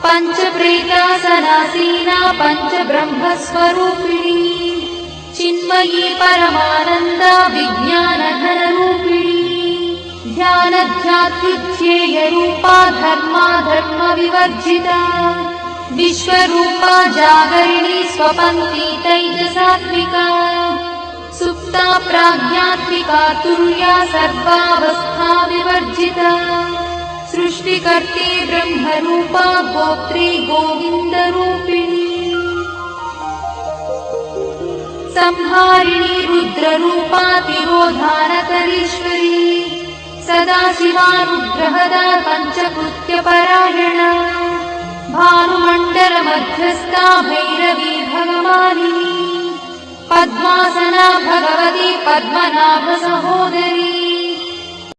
पञ्चप्रेतासनासीना पञ्चब्रह्मस्वरूपिणी चिन्मयी परमानन्दा विज्ञानघनरूपिणी ध्यानध्यात्युध्येयरूपा धर्माधर्मविवर्जिता विश्वरूपा जागरिणी स्वपन्ती तैजसात्विका सुप्ता प्राज्ञात्मिका तुर्या सर्वावस्था विवर्जिता सृष्टिकर्त्री ब्रह्मरूपा गोत्री गोविन्दरूपिणी संहारिणी रुद्ररूपा तिरोधानकरीश्वरी सदाशिवानुग्रहदा पञ्चकृत्यपरायणा भानुमण्डलमध्यस्था भैरवी भगवानी पद्मासना भगवती पद्मनाभसहोदरी